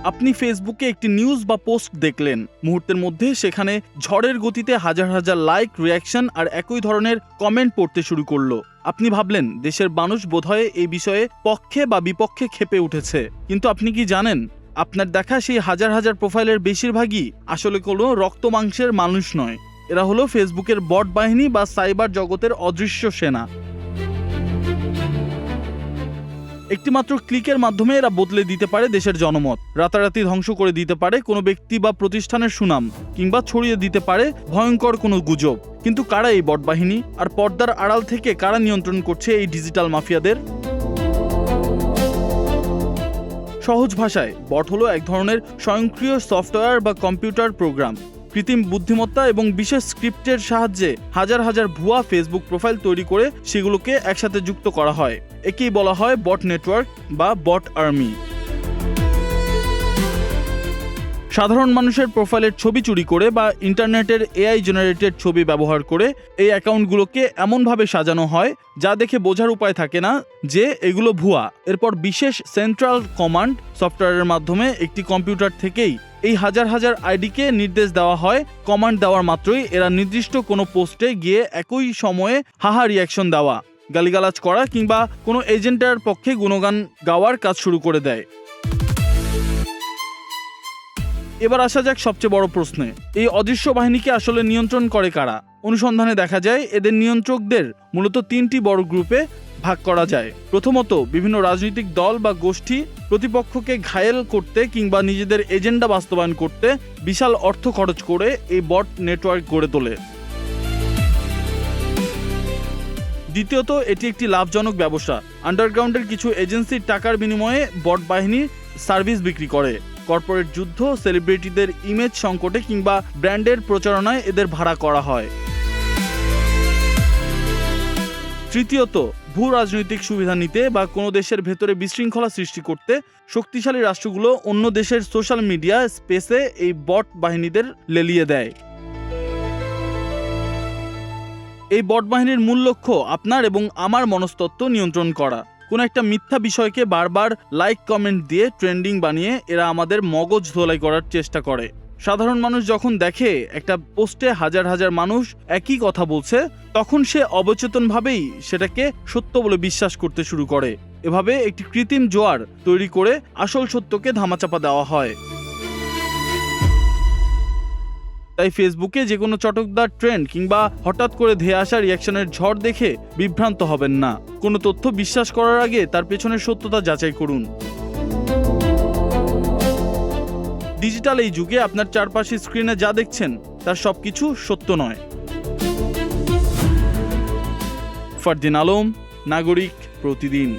আপনি ফেসবুকে একটি নিউজ বা পোস্ট দেখলেন, মুহূর্তের মধ্যে সেখানে ঝড়ের গতিতে হাজার হাজার লাইক, রিয়াকশন আর একই ধরনের কমেন্ট পড়তে শুরু করলো। আপনি ভাবলেন দেশের মানুষ বোধহয় এই বিষয়ে পক্ষে বা বিপক্ষে ক্ষেপে উঠেছে। কিন্তু আপনি কি জানেন, আপনার দেখা সেই হাজার হাজার প্রোফাইলের বেশিরভাগই আসলে কোনো রক্ত মাংসের মানুষ নয়। এরা হলো ফেসবুকের বট বাহিনী বা সাইবার জগতের অদৃশ্য সেনা। একটিমাত্র ক্লিকের মাধ্যমে এরা বদলে দিতে পারে দেশের জনমত, রাতারাতি ধ্বংস করে দিতে পারে কোনো ব্যক্তি বা প্রতিষ্ঠানের সুনাম, কিংবা ছড়িয়ে দিতে পারে ভয়ঙ্কর কোনো গুজব। কিন্তু কারা এই বট বাহিনী, আর পর্দার আড়াল থেকে কারা নিয়ন্ত্রণ করছে এই ডিজিটাল মাফিয়াদের? সহজ ভাষায়, বট হলো এক ধরনের স্বয়ংক্রিয় সফটওয়্যার বা কম্পিউটার প্রোগ্রাম। কৃত্রিম বুদ্ধিমত্তা এবং বিশেষ স্ক্রিপ্টের সাহায্যে হাজার হাজার ভুয়া ফেসবুক প্রোফাইল তৈরি করে সেগুলোকে একসাথে যুক্ত করা হয়। একেই বলা হয় বট নেটওয়ার্ক বা বট আর্মি। সাধারণ মানুষের প্রোফাইলের ছবি চুরি করে বা ইন্টারনেটের এআই জেনারেটেড ছবি ব্যবহার করে এই অ্যাকাউন্টগুলোকে এমনভাবে সাজানো হয় যা দেখে বোঝার উপায় থাকে না যে এগুলো ভুয়া। এরপর বিশেষ সেন্ট্রাল কমান্ড সফটওয়্যারের মাধ্যমে একটি কম্পিউটার থেকেই এই হাজার হাজার আইডিকে নির্দেশ দেওয়া হয়। কমান্ড দেওয়ার মাত্রই এরা নির্দিষ্ট কোনো পোস্টে গিয়ে একই সময়ে হাহা রিয়াকশন দেওয়া, গালিগালাজ করা কিংবা কোনো এজেন্টের পক্ষে গুণগান গাওয়ার কাজ শুরু করে দেয়। এবার আসা যাক সবচেয়ে বড় প্রশ্নে, এই অদৃশ্য বাহিনীকে আসলে নিয়ন্ত্রণ করে কারা? অনুসন্ধানে দেখা যায় এদের নিয়ন্ত্রকদের মূলত তিনটি বড় গ্রুপে ভাগ করা যায়। প্রথমত, বিভিন্ন রাজনৈতিক দল বা গোষ্ঠী প্রতিপক্ষকে ঘায়েল করতে কিংবা নিজেদের এজেন্ডা বাস্তবায়ন করতে বিশাল অর্থ খরচ করে এই বট নেটওয়ার্ক গড়ে তোলে। দ্বিতীয়ত, এটি একটি লাভজনক ব্যবসা। আন্ডারগ্রাউন্ডের কিছু এজেন্সির টাকার বিনিময়ে বট বাহিনীর সার্ভিস বিক্রি করে। কর্পোরেট যুদ্ধ, সেলিব্রিটিদের ইমেজ সংকটে কিংবা ব্র্যান্ডের প্রচারণায় এদের ভাড়া করা হয়। তৃতীয়ত, ভূ রাজনৈতিক সুবিধা নিতে বা কোনো দেশের ভেতরে বিশৃঙ্খলা সৃষ্টি করতে শক্তিশালী রাষ্ট্রগুলো অন্য দেশের সোশ্যাল মিডিয়া স্পেসে এই বট বাহিনীদের লেলিয়ে দেয়। এই বট বাহিনীর মূল লক্ষ্য আপনার এবং আমার মনস্তত্ত্ব নিয়ন্ত্রণ করা। কোনো একটা মিথ্যা বিষয়কে বারবার লাইক কমেন্ট দিয়ে ট্রেন্ডিং বানিয়ে এরা আমাদের মগজ ধোলাই করার চেষ্টা করে। সাধারণ মানুষ যখন দেখে একটা পোস্টে হাজার হাজার মানুষ একই কথা বলছে, তখন সে অবচেতনভাবেই সেটাকে সত্য বলে বিশ্বাস করতে শুরু করে। এভাবে একটি কৃত্রিম জোয়ার তৈরি করে আসল সত্যকে ধামাচাপা দেওয়া হয়। তাই ফেসবুকে যে কোনো চটকদার ট্রেন্ড কিংবা হঠাৎ করে ধেয়ে আসা রিয়াকশনের ঝড় দেখে বিভ্রান্ত হবেন না। কোনো তথ্য বিশ্বাস করার আগে তার পেছনের সত্যতা যাচাই করুন। ডিজিটাল এই যুগে আপনার চারপাশে স্ক্রিনে যা দেখছেন তার সবকিছু সত্য নয়। ফারদিন আলম, নাগরিক প্রতিদিন।